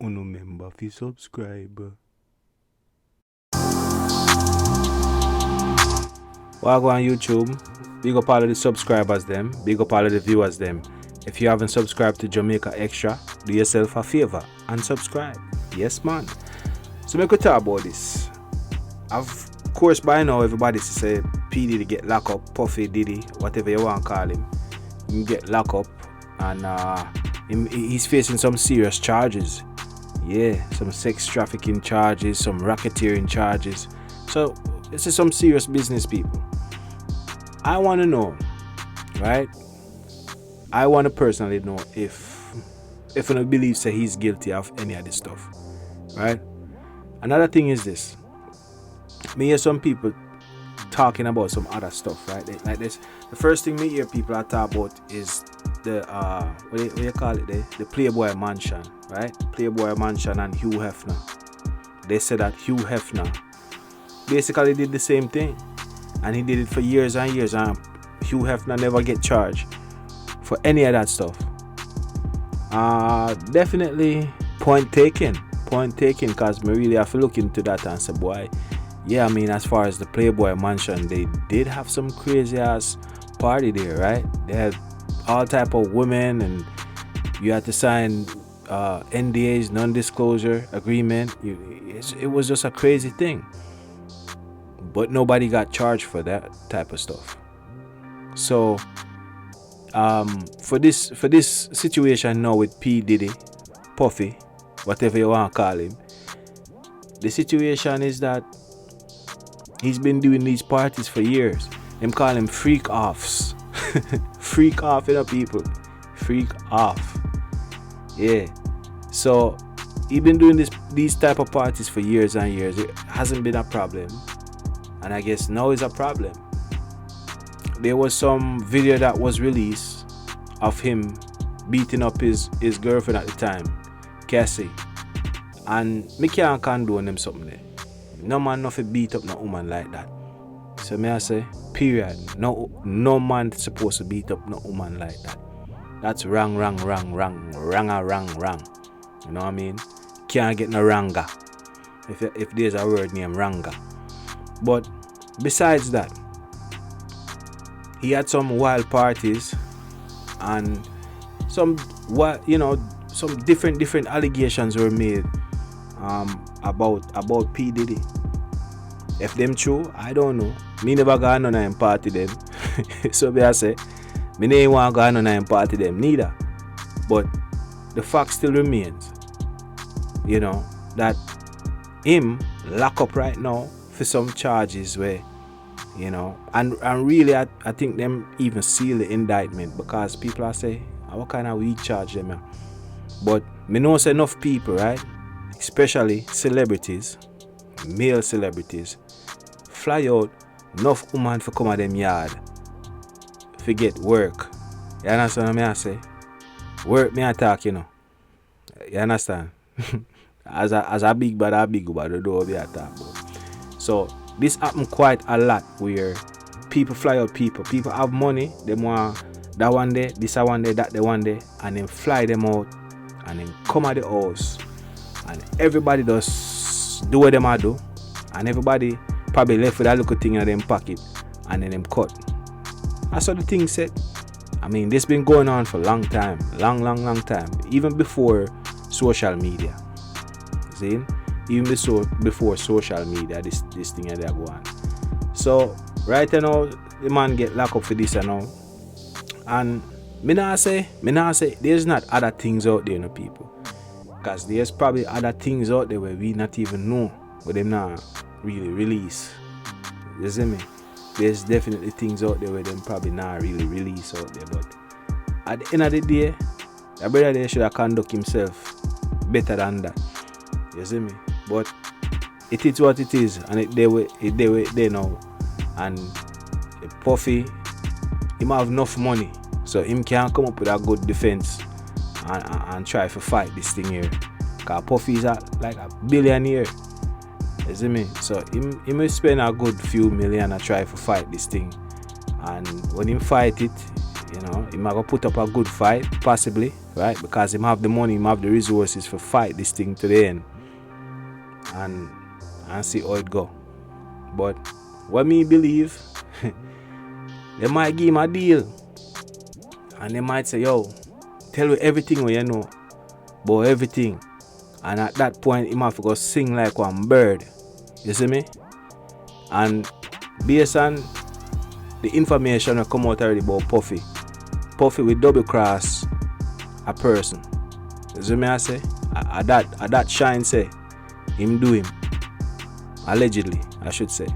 Uno member fi subscribe. While go on YouTube, big up all of the subscribers them, big up all of the viewers them. If you haven't subscribed to Jamaica Extra, do yourself a favor and subscribe. Yes man. So make we talk about this. Of course by now everybody say P Diddy get locked up, Puffy Diddy, whatever you want to call him. He get locked up and he's facing some serious charges. Yeah, some sex trafficking charges, some racketeering charges. So this is some serious business, people. I want to know, right? I want to personally know if I believe say he's guilty of any of this stuff, right? Another thing is this. Me hear some people talking about some other stuff, right? Like this. The first thing me hear people are talk about is the what do you call it? The Playboy Mansion, right? Playboy Mansion and Hugh Hefner. They said that Hugh Hefner basically did the same thing, and he did it for years and years, and Hugh Hefner never get charged for any of that stuff. Definitely point taken, because me really have to look into that and say, boy, yeah, I mean, as far as the Playboy Mansion, they did have some crazy ass party there, right? They had all type of women, and you had to sign NDAs, non-disclosure agreement. It was just a crazy thing, but nobody got charged for that type of stuff. So for this situation now with P Diddy, Puffy, whatever you want to call him, the situation is that he's been doing these parties for years. Them call him freak offs. Freak off, you know, people. Freak off. Yeah. So he been doing these type of parties for years and years. It hasn't been a problem, and I guess now is a problem. There was some video that was released of him beating up his girlfriend at the time, Cassie, and me can't condone them something there. No man nothing beat up no woman like that. So me I say, period. No man supposed to beat up no woman like that. That's wrong. You know what I mean? Can't get no ranga. If there's a word named ranga. But besides that, he had some wild parties and some different allegations were made about P Diddy. If them true, I don't know. Me never got none of them party them. So me I say, me never want to go none of them party them neither. But the fact still remains, you know, that him lock up right now for some charges where, you know, and really I think them even seal the indictment, because people are say, what kind of weak charge them are? But me know say enough people, right, especially celebrities, male celebrities, fly out enough woman for come at them yard forget work. You understand what I say? Work me attack, you know. You understand? as a big bad the door be attack. So this happen quite a lot where people fly out people have money, they want that one day, this one day, that the one day, and then fly them out and then come at the house and everybody does do what them a do, and everybody probably left with that little thing in them pocket and then them cut. That's what the thing said. I mean, this been going on for a long time, long time, even before social media. See? Even before social media, this thing that go on. So right now, the man get locked up for this and all. And me not say there's not other things out there, you know, people. Because there's probably other things out there where we not even know, but them not really release. You see me? There's definitely things out there where them probably not really release out there. But at the end of the day, the brother there should have conduct himself better than that. You see me? But it is what it is, and they now. And Puffy, he might have enough money, so him can come up with a good defense and try to fight this thing here. Cause Puffy is like a billionaire. You see me? So he may spend a good few million to try to fight this thing. And when he fight it, you know, he might go put up a good fight, possibly, right? Because him have the money, him have the resources for fight this thing to the end and see how it go. But what me believe, they might give him a deal and they might say, yo, tell you everything what you know about everything, and at that point he have to go sing like one bird. You see me? And based on the information that come out already about Puffy will double cross a person. You see me I say? At that shine say him do him. Allegedly, I should say.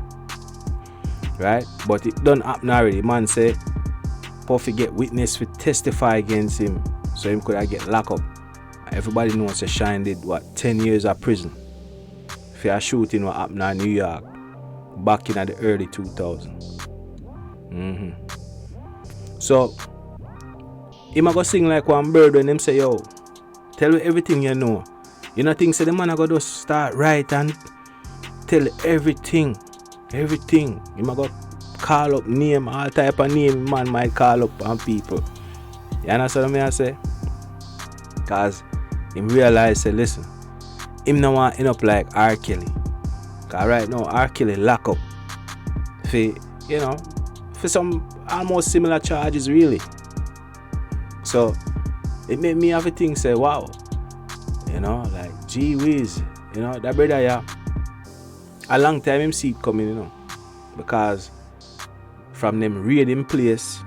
Right? But it don't happen already. Man say Puffy get witness to testify against him, so him could get locked up. Everybody knows that Shine did 10 years of prison for a shooting what happened in New York back in the early 2000s. So him a go sing like one bird when them say, yo, tell you everything you know. You know think say the man a go just start right and tell everything. Him a go call up name, all type of name man might call up on people. You understand what I say? Cause him realize say, listen, him no want end up like R. Kelly. Cause right now R. Kelly lock up for some almost similar charges really. So it made me have a thing say, wow, like gee whiz, that brother a long time him see it coming, because from them raiding place,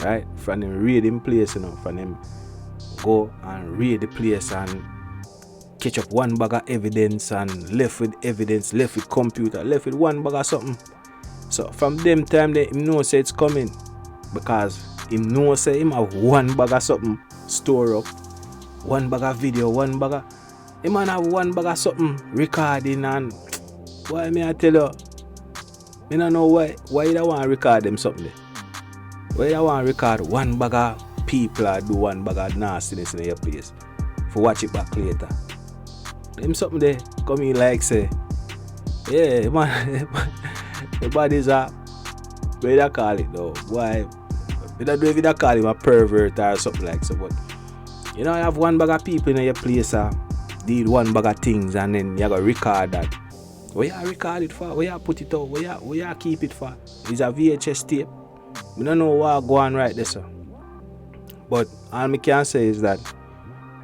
right? From them raiding place, from them go and raid the place and catch up one bag of evidence and left with evidence, left with computer, left with one bag of something. So from them time they him know say it's coming, because him know say him have one bag of something store up, one bag of video, one bag of him man have one bag of something recording. And why me I tell you, me don't know why you don't want to record them something there. Why you don't want to record one bag of people or do one bag of nastiness in your place for watch it back later. Them something there come in like say, yeah man, the bodies are, what you call it though? Why? I don't know if you call him a pervert or something like so, but you have one bag of people in your place did one bag of things and then you gotta record that. Where you record it for? Where you put it out? Where you keep it for? It's a VHS tape. I don't know what go on right there, sir. But all I can say is that,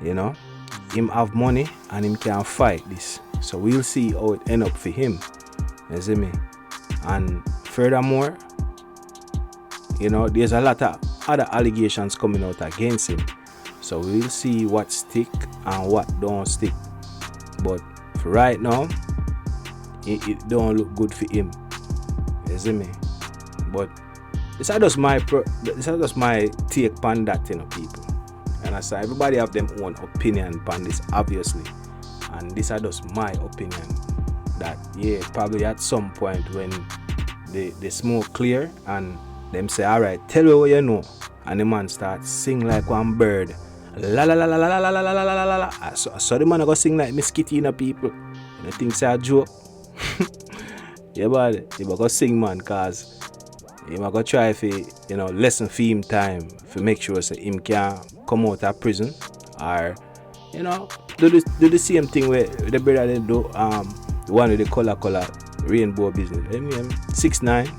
him have money and him can fight this. So we'll see how it end up for him. You see me? And furthermore, there's a lot of other allegations coming out against him. So we'll see what stick and what don't stick. But for right now, it don't look good for him. You see me? But this is just my take on that, people. And I say everybody have them own opinion on this, obviously. And this is just my opinion. That probably at some point when the smoke clear and them say, alright, tell me what you know, and the man starts sing like one bird. La la la la la la la la la la la la. So the man go sing like mosquito people. And I think say a joke. Yeah, but he go sing man, cause he go try for lesson for him time for make sure so him can come out of prison or do the same thing where the brother they do the one with the color rainbow business. 6ix9ine,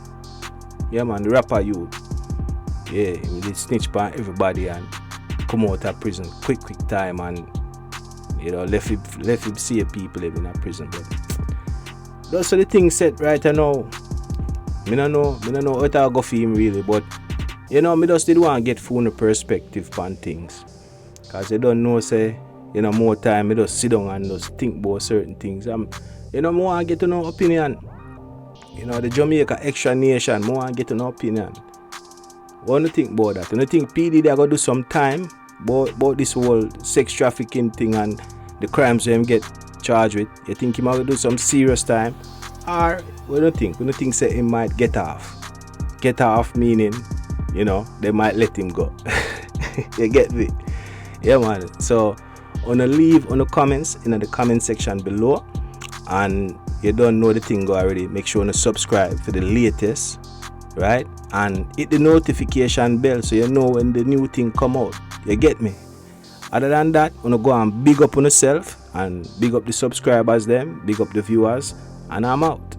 yeah man, the rapper you, yeah, he did snitch by everybody and come out of prison quick time and left him see people living in prison. But those are the things set right now. Me don't know what I go for him really, but me just did want to get full perspective on things. Cause they don't know say, more time me just sit down and just think about certain things. Me want to get to know opinion. The Jamaica extra nation, more want to get to know opinion. What do you think about that? You think P Diddy are gonna do some time about this whole sex trafficking thing and the crimes them get charged with? You think he might do some serious time? Or what do you think? You think say he might get off? Get off meaning, they might let him go. You get me? Yeah man. So wanna leave on the comments in the comment section below. And you don't know the thing already, make sure to subscribe for the latest, right? And hit the notification bell so you know when the new thing come out. You get me? Other than that, wanna go and big up on yourself and big up the subscribers them, big up the viewers, and I'm out.